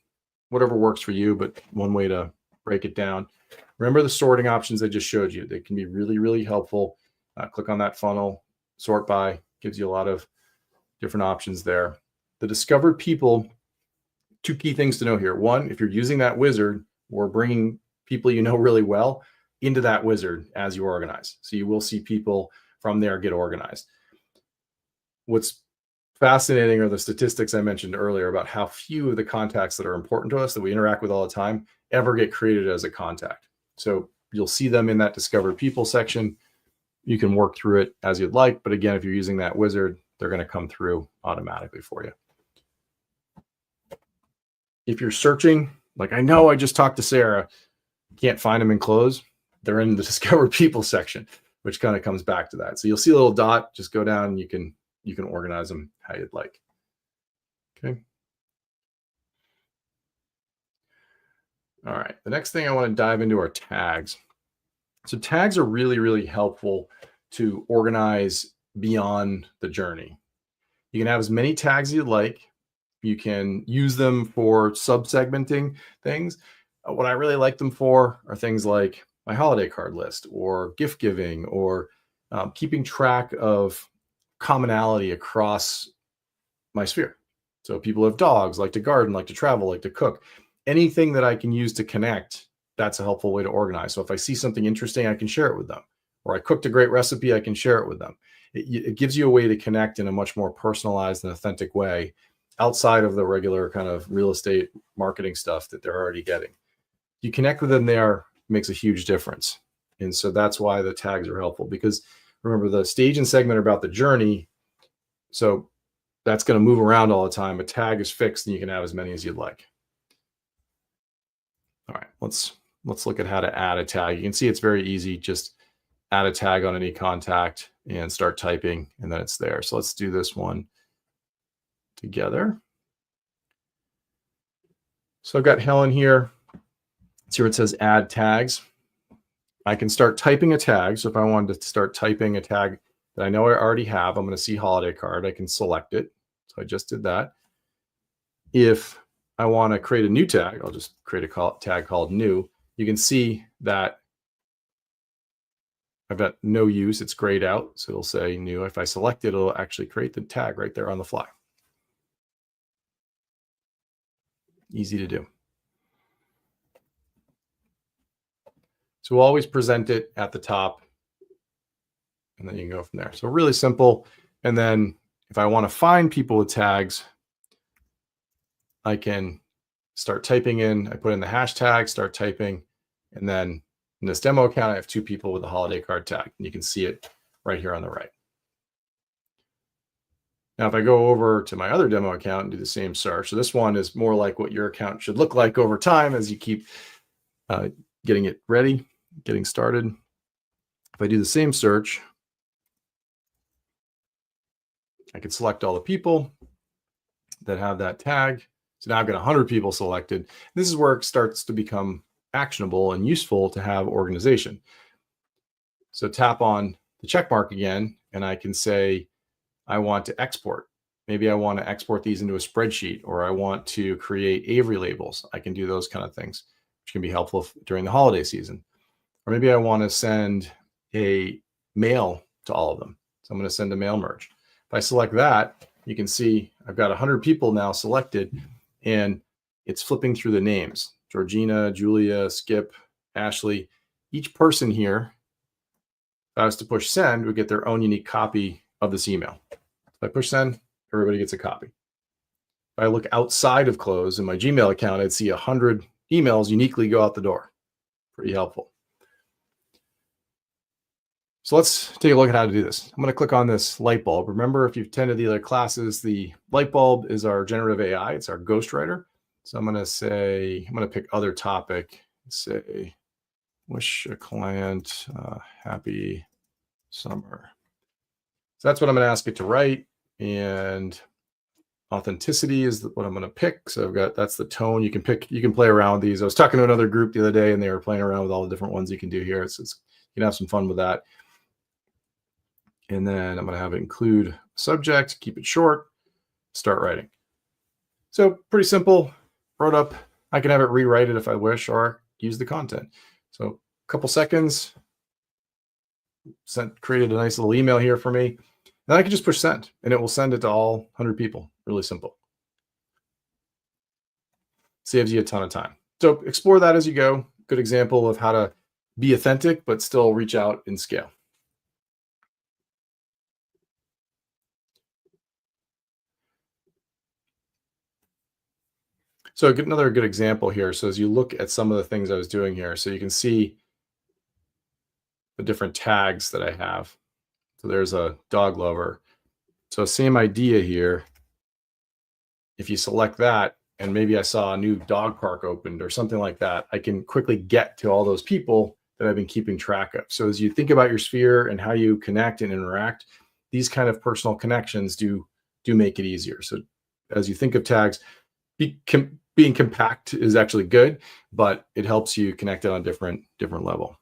whatever works for you, but one way to break it down. Remember the sorting options I just showed you. They can be really, really helpful. Click on that funnel, sort by, gives you a lot of different options there. The discovered people, two key things to know here. One, if you're using that wizard, we're bringing people you know really well into that wizard as you organize. So you will see people from there get organized. What's fascinating are the statistics I mentioned earlier about how few of the contacts that are important to us that we interact with all the time ever get created as a contact. So you'll see them in that discovered people section. You can work through it as you'd like. But again, if you're using that wizard, they're going to come through automatically for you. If you're searching, like I know I just talked to Sarah, can't find them in Cloze, they're in the discovered people section, which kind of comes back to that. So you'll see a little dot, just go down and you can organize them how you'd like. Okay. All right. The next thing I want to dive into are tags. So tags are really, really helpful to organize beyond the journey. You can have as many tags as you'd like. You can use them for sub-segmenting things. What I really like them for are things like my holiday card list or gift giving or keeping track of commonality across my sphere. So people have dogs, like to garden, like to travel, like to cook. Anything that I can use to connect, that's a helpful way to organize. So if I see something interesting, I can share it with them. Or I cooked a great recipe, I can share it with them. It gives you a way to connect in a much more personalized and authentic way outside of the regular kind of real estate marketing stuff that they're already getting. You connect with them there, makes a huge difference. And so that's why the tags are helpful, because remember the stage and segment are about the journey. So that's going to move around all the time. A tag is fixed and you can have as many as you'd like. All right, let's look at how to add a tag. You can see it's very easy. Just add a tag on any contact and start typing, and then it's there. So let's do this one together. So I've got Helen here. See where it says add tags. I can start typing a tag. So if I wanted to start typing a tag that I know I already have, I'm going to see holiday card. I can select it. So I just did that. If I want to create a new tag, I'll just create a tag called new. You can see that I've got no use. It's grayed out. So it'll say new. If I select it, it'll actually create the tag right there on the fly. Easy to do. So we'll always present it at the top, and then you can go from there. So really simple. And then if I want to find people with tags, I can start typing in. I put in the hashtag, start typing, and then in this demo account, I have 2 people with a holiday card tag, and you can see it right here on the right. Now, if I go over to my other demo account and do the same search, so this one is more like what your account should look like over time as you keep getting it ready, getting started. If I do the same search, I can select all the people that have that tag. So now I've got 100 people selected. This is where it starts to become actionable and useful to have organization. So tap on the check mark again, and I can say, I want to export. Maybe I want to export these into a spreadsheet, or I want to create Avery labels. I can do those kind of things, which can be helpful during the holiday season. Or maybe I want to send a mail to all of them. So I'm going to send a mail merge. If I select that, you can see I've got 100 people now selected, and it's flipping through the names. Georgina, Julia, Skip, Ashley. Each person here, if I was to push send, would get their own unique copy of this email. If I push send, everybody gets a copy. If I look outside of Cloze in my Gmail account, I'd see 100 emails uniquely go out the door. Pretty helpful. So let's take a look at how to do this. I'm going to click on this light bulb. Remember, if you've attended the other classes, the light bulb is our generative AI. It's our ghostwriter. So I'm going to say, I'm going to pick other topic. Say, wish a client happy summer. So that's what I'm going to ask it to write. And authenticity is what I'm going to pick. So I've got, that's the tone you can pick. You can play around with these. I was talking to another group the other day, and they were playing around with all the different ones you can do here. You can have some fun with that. And then I'm going to have it include subject, keep it short, start writing. So pretty simple. Wrote up. I can have it rewrite it if I wish, or use the content. So a couple seconds. Created a nice little email here for me. Then I can just push send, and it will send it to all 100 people. Really simple. Saves you a ton of time. So explore that as you go. Good example of how to be authentic, but still reach out and scale. So another good example here. So as you look at some of the things I was doing here, so you can see the different tags that I have. So there's a dog lover. So same idea here. If you select that, and maybe I saw a new dog park opened or something like that, I can quickly get to all those people that I've been keeping track of. So as you think about your sphere and how you connect and interact, these kind of personal connections do make it easier. So as you think of tags, being compact is actually good, but it helps you connect it on different level.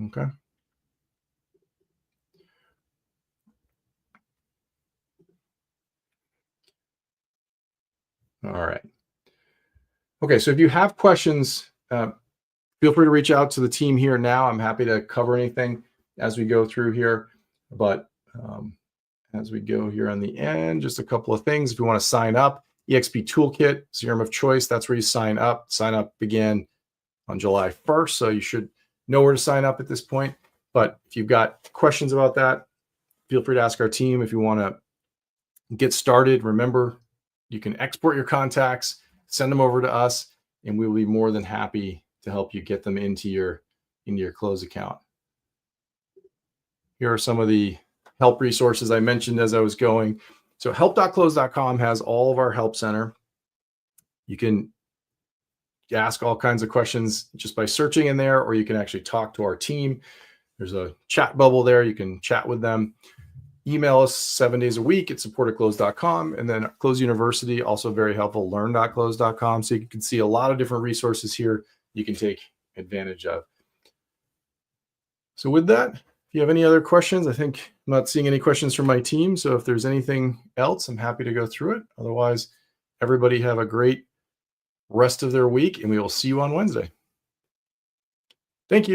Okay. All right. Okay, so if you have questions, feel free to reach out to the team here now. I'm happy to cover anything as we go through here. But as we go here on the end, just a couple of things. If you want to sign up, EXP Toolkit, CRM of Choice, that's where you sign up. Sign up began on July 1st, so you should know where to sign up at this point. But if you've got questions about that, feel free to ask our team. If you want to get started, remember, you can export your contacts, send them over to us, and we will be more than happy to help you get them into your Cloze account. Here are some of the help resources I mentioned as I was going. So help.cloze.com has all of our help center. You can ask all kinds of questions just by searching in there, or you can actually talk to our team. There's a chat bubble there. You can chat with them. Email us 7 days a week at support@cloze.com. And then Cloze University, also very helpful, learn.cloze.com. So you can see a lot of different resources here you can take advantage of. So with that, if you have any other questions, I think I'm not seeing any questions from my team. So if there's anything else, I'm happy to go through it. Otherwise, everybody have a great rest of their week, and we will see you on Wednesday. Thank you.